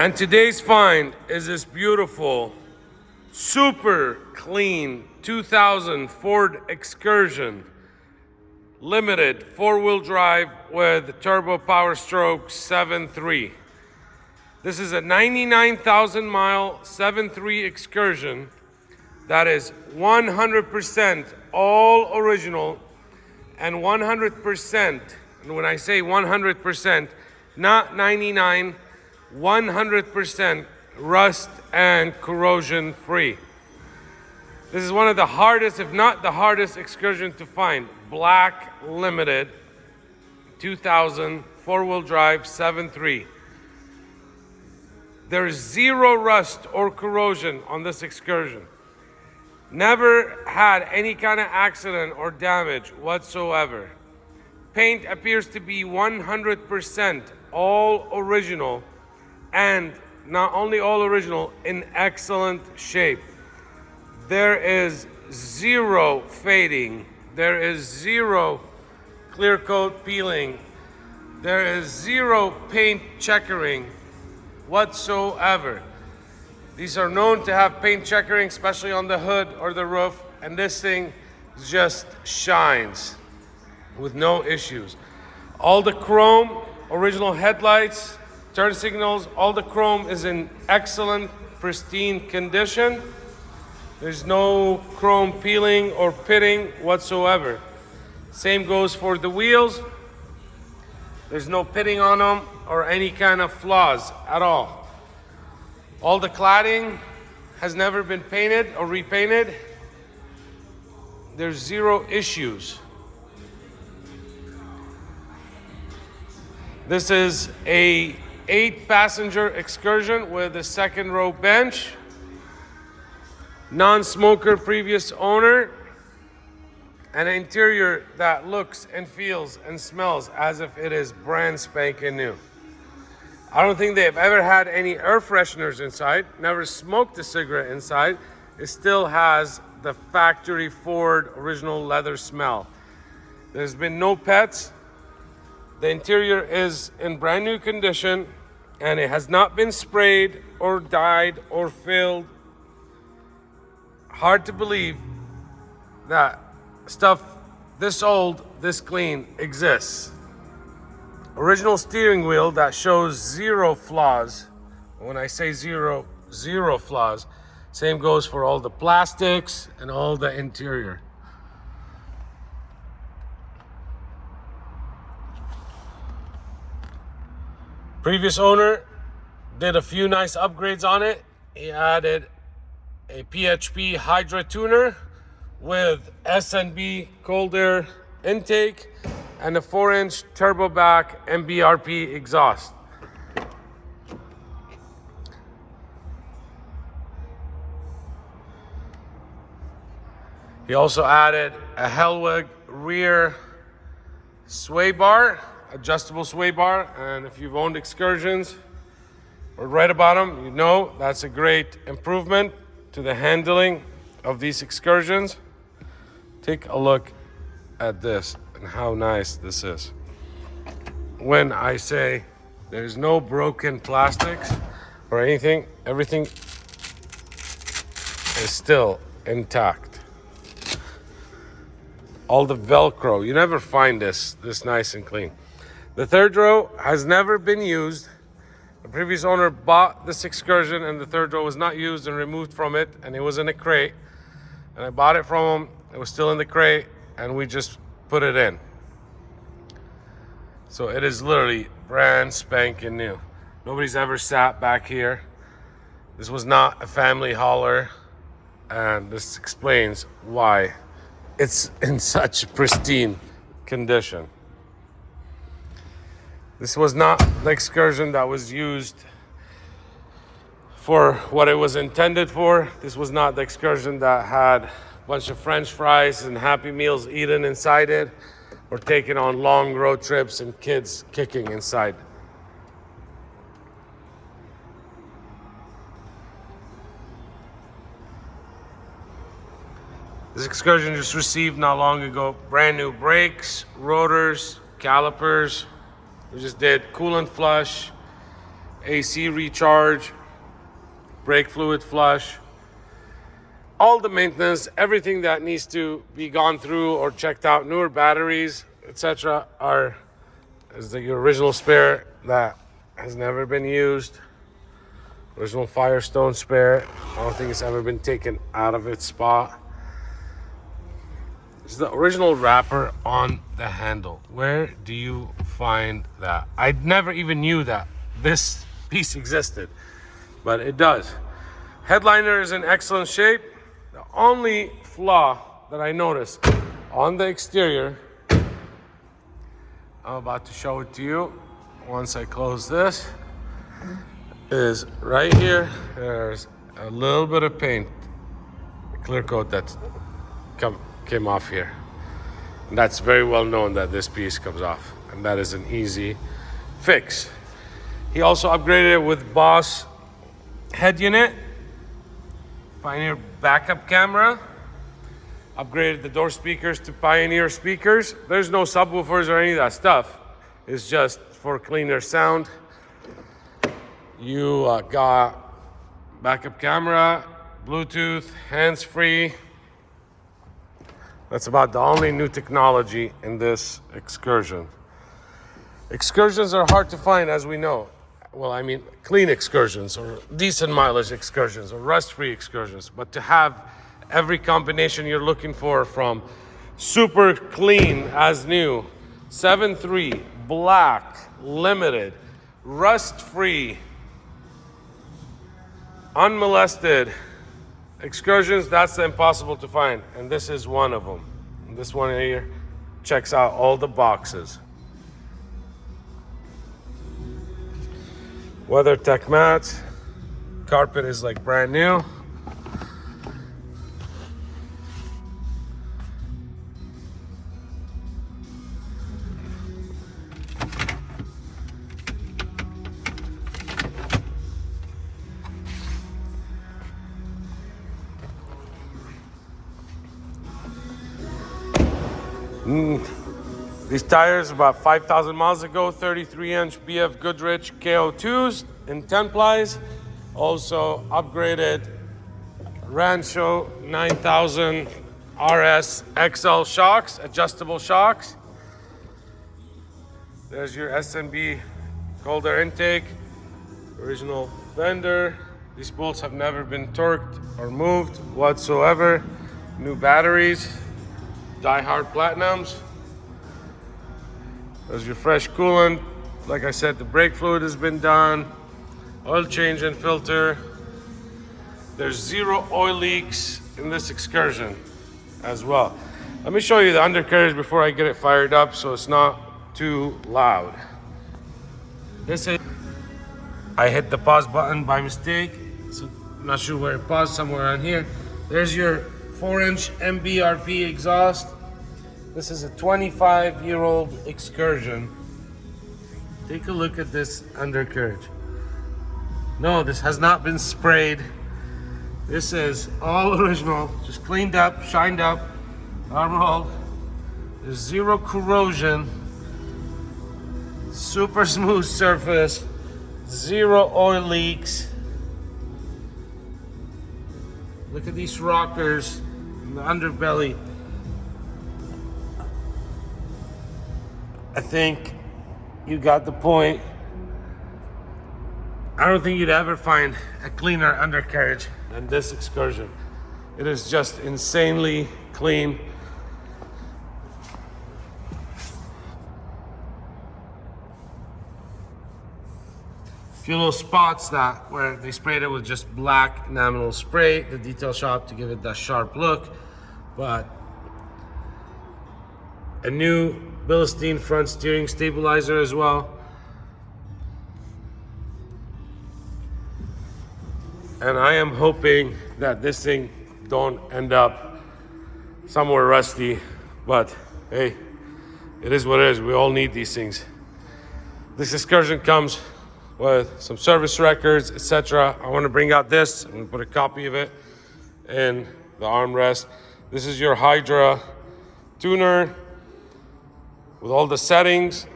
And today's find is this beautiful, super clean 2000 Ford Excursion limited 4-wheel drive with turbo POWERSTROKE 7.3. This is a 99,000 mile 7.3 Excursion that is 100% all original and 100%, and when I say 100%, not 99, 100% rust and corrosion free. This is one of the hardest, if not the hardest, Excursion to find. Black limited 2000 4-wheel drive 7.3. There's zero rust or corrosion on this Excursion. Never had any kind of accident or damage whatsoever. Paint appears to be 100% all original, and not only all original, in excellent shape. There is zero fading. There is zero clear coat peeling. There is zero paint checkering whatsoever. These are known to have paint checkering, especially on the hood or the roof, and this thing just shines with no issues. All the chrome, original headlights, turn signals, all the chrome is in excellent, pristine condition. There's no chrome peeling or pitting whatsoever. Same goes for the wheels. There's no pitting on them or any kind of flaws at all. All the cladding has never been painted or repainted. There's zero issues. This is a 8-passenger Excursion with a second row bench. Non-smoker, previous owner. An interior that looks and feels and smells as if it is brand spanking new. I don't think they've ever had any air fresheners inside, never smoked a cigarette inside. It still has the factory Ford original leather smell. There's been no pets. The interior is in brand new condition, and it has not been sprayed or dyed or filled. Hard to believe that stuff this old, this clean exists. Original steering wheel that shows zero flaws. When I say zero, zero flaws. Same goes for all the plastics and all the interior. Previous owner did a few nice upgrades on it. He added a PHP HYDRA tuner with S&B cold air intake and a 4-inch turbo back MBRP exhaust. He also added a HELLWIG rear sway bar, adjustable sway bar, and if you've owned Excursions or read about them, you know that's a great improvement to the handling of these Excursions. Take a look at this and how nice this is. When I say there's no broken plastics or anything, everything is still intact. All the Velcro, you never find this nice and clean. The third row has never been used. The previous owner bought this Excursion and the third row was not used and removed from it, and it was in a crate. And I bought it from him. It was still in the crate, and we just put it in. So it is literally brand spanking new. Nobody's ever sat back here. This was not a family hauler, and this explains why it's in such pristine condition. This was not the Excursion that was used for what it was intended for. This was not the Excursion that had a bunch of French fries and Happy Meals eaten inside it, or taken on long road trips and kids kicking inside. This Excursion just received not long ago brand new brakes, rotors, calipers. We just did coolant flush, AC recharge, brake fluid flush, all the maintenance, everything that needs to be gone through or checked out, newer batteries, etc. is the original spare that has never been used. Original Firestone spare. I don't think it's ever been taken out of its spot. This is the original wrapper on the handle. Where do you find that? I never even knew that this piece existed, but it does. Headliner is in excellent shape. The only flaw that I noticed on the exterior, I'm about to show it to you once I close this, is right here. There's a little bit of paint, clear coat that came off here. And that's very well known that this piece comes off, and that is an easy fix. He also upgraded it with Boss head unit, Pioneer backup camera, upgraded the door speakers to Pioneer speakers. There's no subwoofers or any of that stuff. It's just for cleaner sound. You got backup camera, Bluetooth, hands-free. That's about the only new technology in this Excursion. Excursions are hard to find, as we know. Well, I mean, clean Excursions or decent mileage Excursions or rust-free Excursions. But to have every combination you're looking for, from super clean as new, 7.3, black, limited, rust-free, unmolested Excursions, that's impossible to find, and this is one of them. And this one here checks out all the boxes. WeatherTech mats, carpet is like brand new. These tires about 5,000 miles ago, 33-inch BF Goodrich KO2s in 10 plies. Also upgraded Rancho 9000 RS XL shocks, adjustable shocks. There's your SMB cold air intake, original fender. These bolts have never been torqued or moved whatsoever. New batteries, die-hard platinums. There's your fresh coolant. Like I said, the brake fluid has been done. Oil change and filter. There's 0 oil leaks in this Excursion as well. Let me show you the undercarriage before I get it fired up so it's not too loud. This is, I hit the pause button by mistake, so I'm not sure where it paused, somewhere around here. There's your 4-inch MBRP exhaust. This is a 25-year-old Excursion. Take a look at this undercarriage. No, this has not been sprayed. This is all original, just cleaned up, shined up, arm rolled. There's 0 corrosion, super smooth surface, 0 oil leaks. Look at these rockers in the underbelly. I think you got the point. I don't think you'd ever find a cleaner undercarriage than this Excursion. It is just insanely clean. A few little spots that where they sprayed it with just black enamel spray, the detail shop, to give it that sharp look, but a new Bilstein front steering stabilizer as well. And I am hoping that this thing don't end up somewhere rusty, but hey, it is what it is. We all need these things. This Excursion comes with some service records, etc. I want to bring out this. I'm going to put a copy of it in the armrest. This is your HYDRA tuner with all the settings.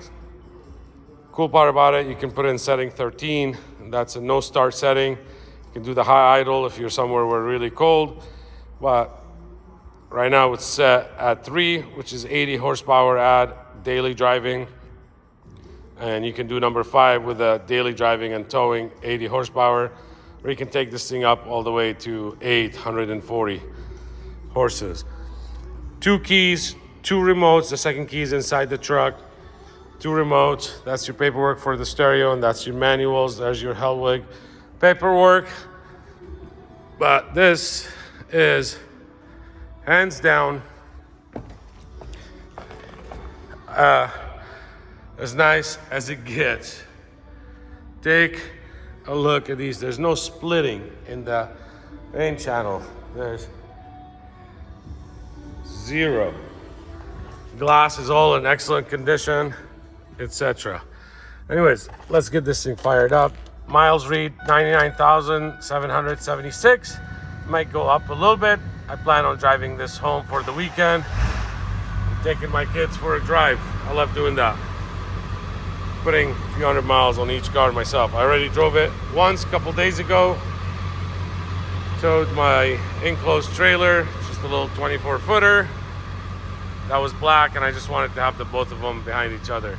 Cool part about it, you can put in setting 13 That's a no start setting. You can do the high idle if you're somewhere where it's really cold, but right now it's set at 3, which is 80 horsepower at daily driving. And you can do number 5 with the daily driving and towing, 80 horsepower, or you can take this thing up all the way to 840 horses. 2 keys, 2 remotes. The second key is inside the truck. 2 remotes. That's your paperwork for the stereo, and that's your manuals. There's your HELLWIG paperwork. But this is hands down as nice as it gets. Take a look at these. There's no splitting in the main channel. There's 0. Glass is all in excellent condition, etc. Anyways, let's get this thing fired up. Miles read 99,776. Might go up a little bit. I plan on driving this home for the weekend. I'm taking my kids for a drive. I love doing that. Putting a few hundred miles on each car myself. I already drove it once a couple days ago. Towed my enclosed trailer, just a little 24-footer. That was black, and I just wanted to have the both of them behind each other.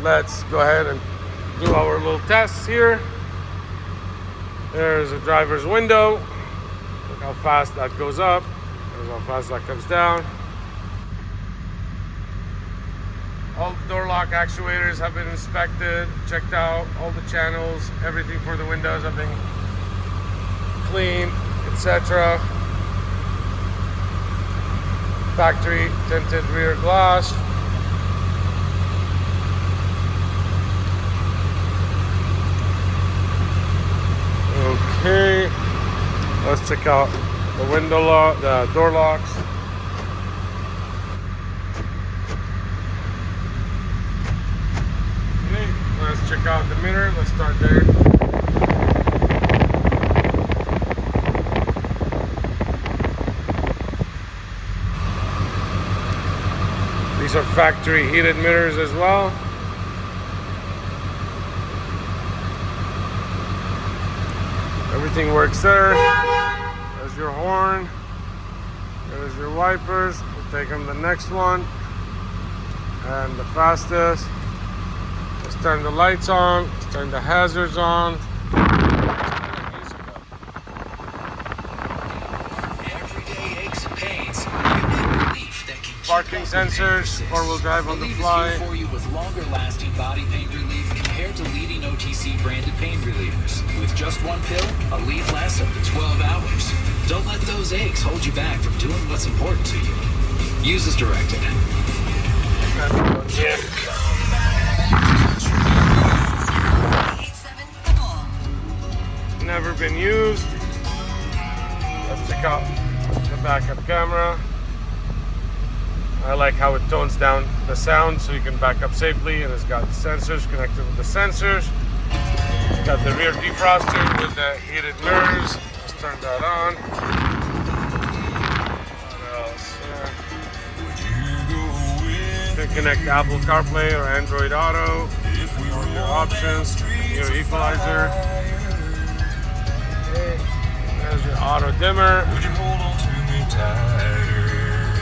Let's go ahead and do our little tests here. There's a driver's window. Look how fast that goes up. There's how fast that comes down. All the door lock actuators have been inspected, checked out, all the channels, everything for the windows have been cleaned, etc. Factory tinted rear glass. Okay, let's check out the window lock, the door locks. Okay, let's check out the mirror. Let's start there. These are factory heated mirrors as well. Everything works there. There's your horn. There's your wipers. We'll take them to the next one. And the fastest. Let's turn the lights on. Let's turn the hazards on. Everyday aches and pains. Parking sensors, 4-wheel drive on the fly. For you with longer lasting body pain relief compared to leading OTC branded pain relievers. With just one pill, a leave lasts up to 12 hours. Don't let those aches hold you back from doing what's important to you. Use as directed. Never been used. Let's check out the backup camera. I like how it tones down the sound so you can back up safely, and it's got sensors connected with the sensors. It's got the rear defroster with the heated mirrors. Let's turn that on. What else? You can connect to Apple CarPlay or Android Auto. All your options. Your equalizer. There's your auto dimmer. Would you hold on to me tighter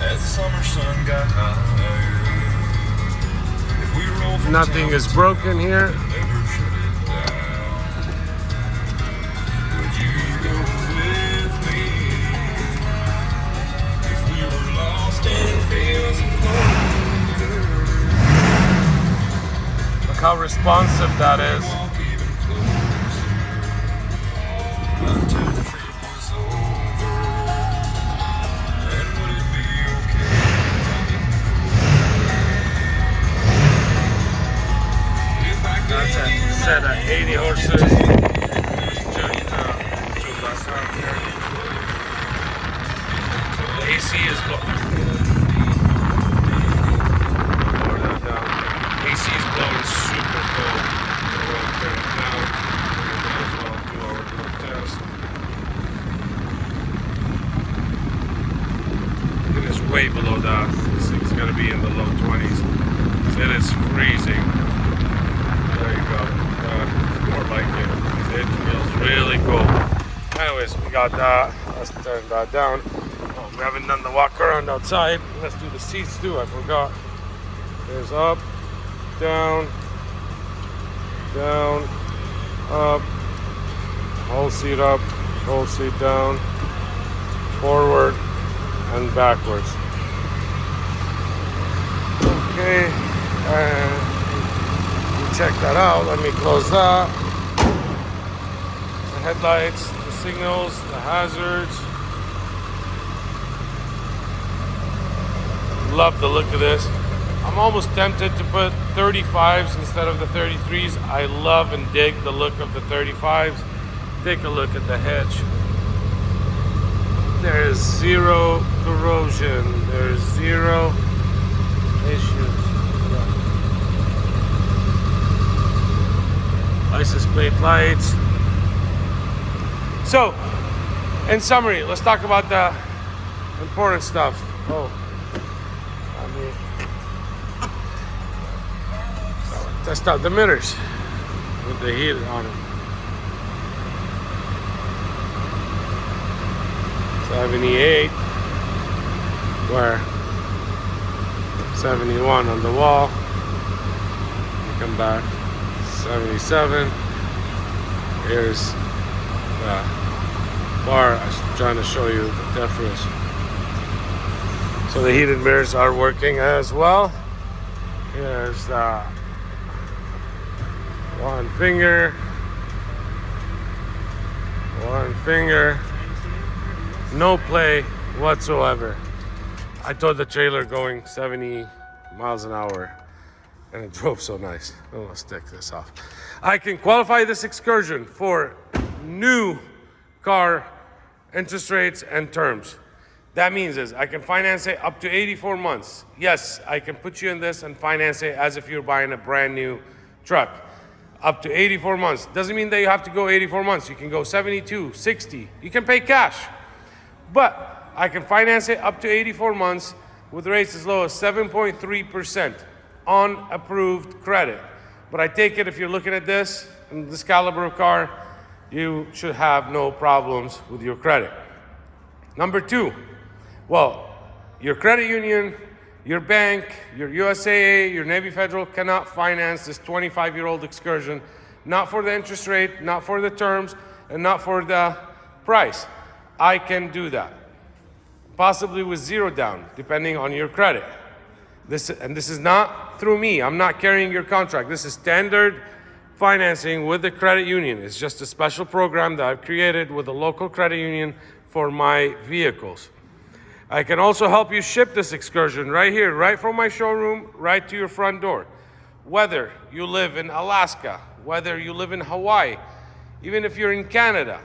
as the summer sun got higher? If we roll from Nothing is broken here. never shut it down. Would you go with me if we were lost in fields of clover? Look how responsive that is. Walk even closer until the trip was over. And would it be okay if I That's gave you a set of 80 horses. Just show back out here. The AC is blowing. Lower that down. AC is blowing super cold. We're going to turn it down. As well, do our little test. It is way below that. This thing's going to be in the low 20s. So it is freezing. got that. Let's turn that down. Oh, we haven't done the walk around outside. Let's do the seats too, I forgot. There's up, down, down, up, whole seat up, whole seat down, forward and backwards. Okay, and we check that out. Let me close that. The headlights, the signals, the hazards. Love the look of this. I'm almost tempted to put 35s instead of the 33s. I love and dig the look of the 35s. Take a look at the hitch. There's zero corrosion. There's zero issues. License plate lights. So, in summary, let's talk about the important stuff. Oh, test out the mirrors with the heat on them. 78, where 71 on the wall. Come back, 77. Here's the bar. I was trying to show you the difference. So the heated mirrors are working as well. Here's the one finger, no play whatsoever. I towed the trailer going 70 miles an hour and it drove so nice. Oh, let's take this off. I can qualify this excursion for new car interest rates and terms. That means is I can finance it up to 84 months. Yes, I can put you in this and finance it as if you're buying a brand new truck. Up to 84 months. Doesn't mean that you have to go 84 months. You can go 72, 60. You can pay cash. But I can finance it up to 84 months with rates as low as 7.3% on approved credit. But I take it if you're looking at this, and this caliber of car, you should have no problems with your credit. Number two, well, your credit union, your bank, your USAA, your Navy Federal cannot finance this 25-year-old excursion, not for the interest rate, not for the terms, and not for the price. I can do that, possibly with zero down, depending on your credit. This is not through me. I'm not carrying your contract. This is standard financing with the credit union. It's just a special program that I've created with a local credit union for my vehicles. I can also help you ship this excursion right here, right from my showroom, right to your front door. Whether you live in Alaska, whether you live in Hawaii, even if you're in Canada,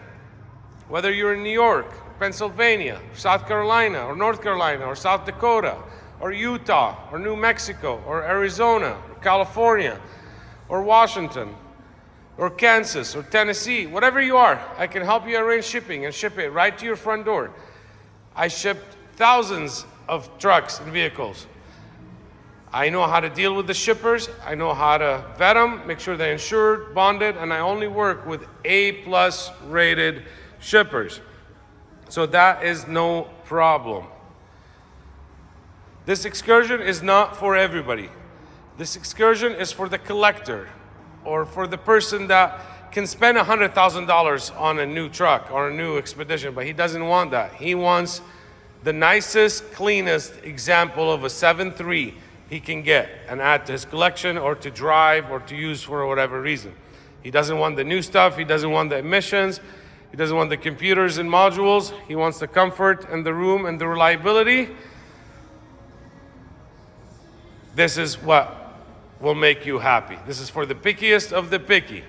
whether you're in New York, Pennsylvania, South Carolina, or North Carolina, or South Dakota, or Utah, or New Mexico, or Arizona, or California, or Washington, or Kansas, or Tennessee, whatever you are, I can help you arrange shipping and ship it right to your front door. I shipped thousands of trucks and vehicles. I know how to deal with the shippers. I know how to vet them, make sure they're insured, bonded, and I only work with A+ rated shippers. So that is no problem. This excursion is not for everybody. This excursion is for the collector or for the person that can spend $100,000 on a new truck or a new expedition, but he doesn't want that. He wants the nicest, cleanest example of a 7.3 he can get and add to his collection or to drive or to use for whatever reason. He doesn't want the new stuff. He doesn't want the emissions. He doesn't want the computers and modules. He wants the comfort and the room and the reliability. This is what will make you happy. This is for the pickiest of the picky.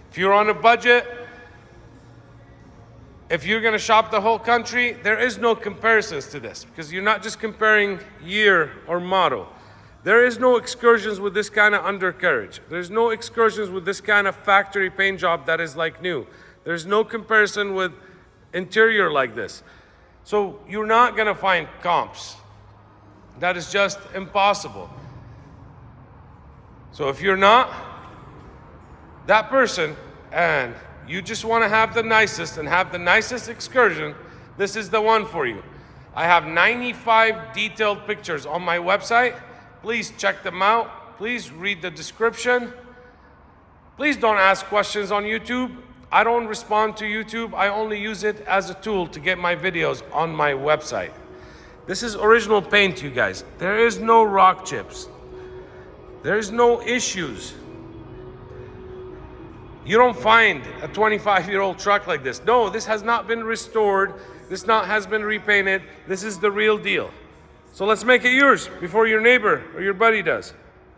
If you're on a budget, if you're gonna shop the whole country, there is no comparisons to this because you're not just comparing year or model. There is no excursions with this kind of undercarriage. There's no excursions with this kind of factory paint job that is like new. There's no comparison with interior like this. So you're not gonna find comps. That is just impossible. So if you're not that person and you just want to have the nicest and have the nicest excursion, this is the one for you. I have 95 detailed pictures on my website. Please check them out. Please read the description. Please don't ask questions on YouTube. I don't respond to YouTube. I only use it as a tool to get my videos on my website. This is original paint, you guys. There is no rock chips. There is no issues. You don't find a 25-year-old truck like this. No, this has not been restored. This has been repainted. This is the real deal. So let's make it yours before your neighbor or your buddy does.